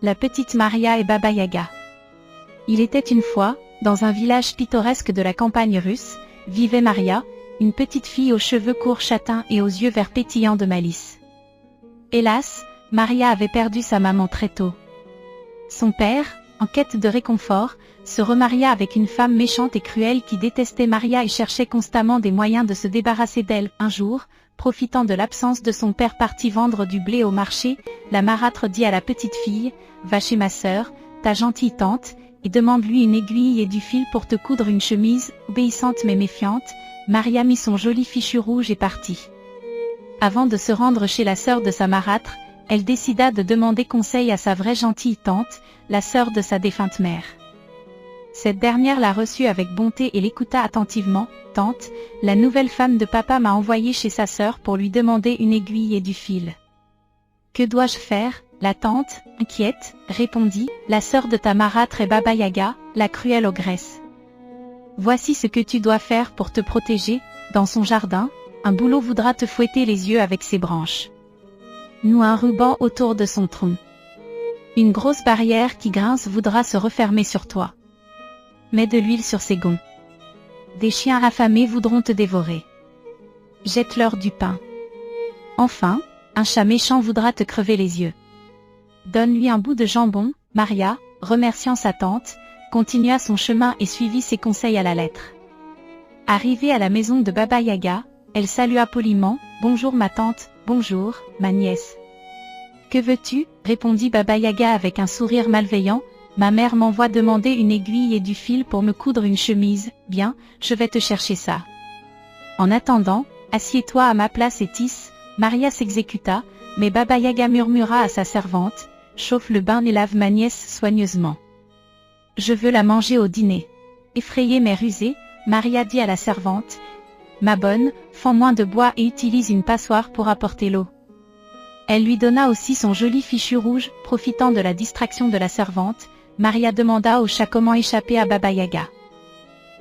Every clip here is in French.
La petite Maria et Baba Yaga. Il était une fois, dans un village pittoresque de la campagne russe, vivait Maria, une petite fille aux cheveux courts châtains et aux yeux verts pétillants de malice. Hélas, Maria avait perdu sa maman très tôt. Son père, en quête de réconfort, se remaria avec une femme méchante et cruelle qui détestait Maria et cherchait constamment des moyens de se débarrasser d'elle. Un jour, profitant de l'absence de son père parti vendre du blé au marché, la marâtre dit à la petite fille « Va chez ma sœur, ta gentille tante, et demande-lui une aiguille et du fil pour te coudre une chemise. » Obéissante mais méfiante, Maria mit son joli fichu rouge et partit. Avant de se rendre chez la sœur de sa marâtre, elle décida de demander conseil à sa vraie gentille tante, la sœur de sa défunte mère. Cette dernière la reçut avec bonté et l'écouta attentivement. « Tante, la nouvelle femme de papa m'a envoyée chez sa sœur pour lui demander une aiguille et du fil. »« Que dois-je faire ?» La tante, inquiète, répondit, « La sœur de ta marâtre est Baba Yaga, la cruelle ogresse. Voici ce que tu dois faire pour te protéger. Dans son jardin, un bouleau voudra te fouetter les yeux avec ses branches. Noue un ruban autour de son tronc. Une grosse barrière qui grince voudra se refermer sur toi. Mets de l'huile sur ses gonds. Des chiens affamés voudront te dévorer. Jette-leur du pain. Enfin, un chat méchant voudra te crever les yeux. Donne-lui un bout de jambon. » Maria, remerciant sa tante, continua son chemin et suivit ses conseils à la lettre. Arrivée à la maison de Baba Yaga, elle salua poliment. « Bonjour ma tante, bonjour, ma nièce. »« Que veux-tu » répondit Baba Yaga avec un sourire malveillant. « Ma mère m'envoie demander une aiguille et du fil pour me coudre une chemise. »« Bien, je vais te chercher ça. En attendant, assieds-toi à ma place et tisse. » Maria s'exécuta, mais Baba Yaga murmura à sa servante, « Chauffe le bain et lave ma nièce soigneusement. Je veux la manger au dîner. » Effrayée mais rusée, Maria dit à la servante, « Ma bonne, fends moins de bois et utilise une passoire pour apporter l'eau. » Elle lui donna aussi son joli fichu rouge. Profitant de la distraction de la servante, Maria demanda au chat comment échapper à Baba Yaga.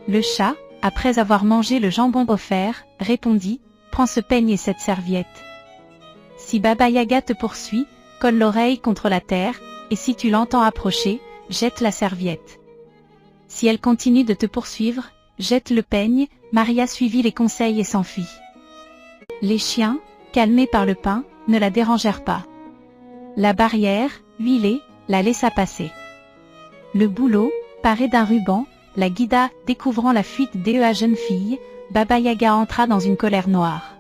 Le chat, après avoir mangé le jambon offert, répondit, « Prends ce peigne et cette serviette. Si Baba Yaga te poursuit, colle l'oreille contre la terre, et si tu l'entends approcher, jette la serviette. Si elle continue de te poursuivre, jette le peigne. » Maria suivit les conseils et s'enfuit. Les chiens, calmés par le pain, ne la dérangèrent pas. La barrière, huilée, la laissa passer. Le bouleau, paré d'un ruban, la guida. Découvrant la fuite d'E.A. jeune fille, Baba Yaga entra dans une colère noire.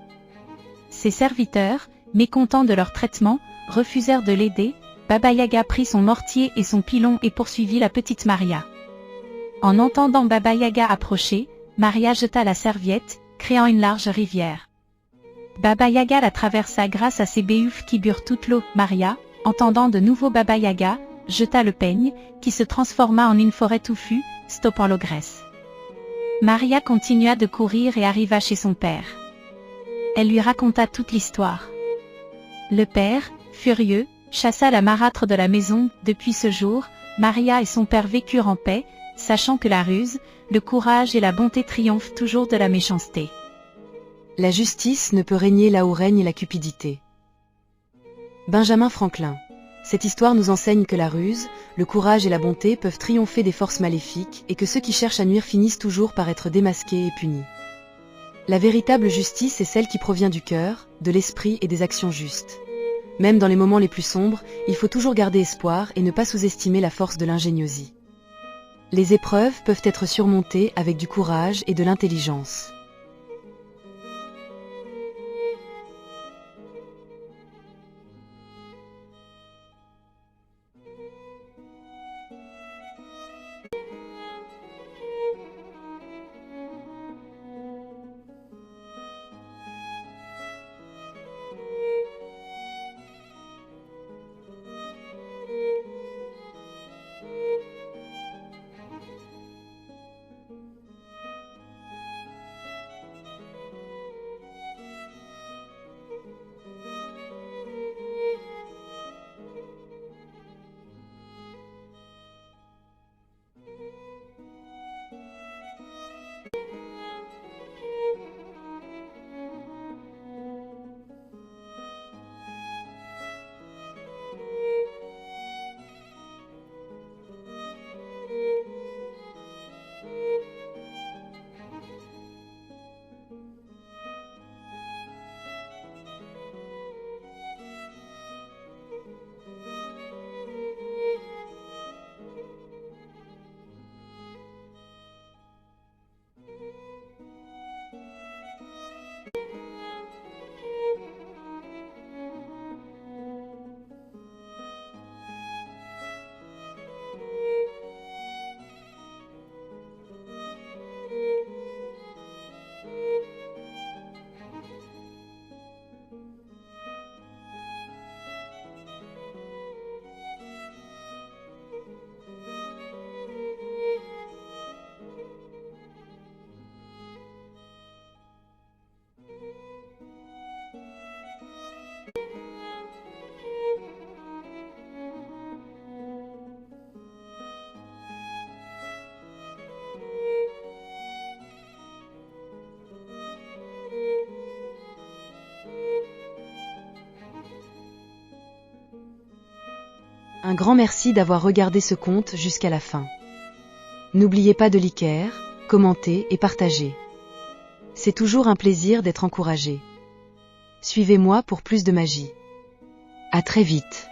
Ses serviteurs, mécontents de leur traitement, refusèrent de l'aider. Baba Yaga prit son mortier et son pilon et poursuivit la petite Maria. En entendant Baba Yaga approcher, Maria jeta la serviette, créant une large rivière. Baba Yaga la traversa grâce à ses béhufs qui burent toute l'eau. Maria, entendant de nouveau Baba Yaga, jeta le peigne, qui se transforma en une forêt touffue, stoppant l'ogresse. Maria continua de courir et arriva chez son père. Elle lui raconta toute l'histoire. Le père, furieux, chassa la marâtre de la maison. Depuis ce jour, Maria et son père vécurent en paix, sachant que la ruse, le courage et la bonté triomphent toujours de la méchanceté. La justice ne peut régner là où règne la cupidité. Benjamin Franklin. Cette histoire nous enseigne que la ruse, le courage et la bonté peuvent triompher des forces maléfiques et que ceux qui cherchent à nuire finissent toujours par être démasqués et punis. La véritable justice est celle qui provient du cœur, de l'esprit et des actions justes. Même dans les moments les plus sombres, il faut toujours garder espoir et ne pas sous-estimer la force de l'ingénieuse. Les épreuves peuvent être surmontées avec du courage et de l'intelligence. Un grand merci d'avoir regardé ce conte jusqu'à la fin. N'oubliez pas de liker, commenter et partager. C'est toujours un plaisir d'être encouragé. Suivez-moi pour plus de magie. À très vite.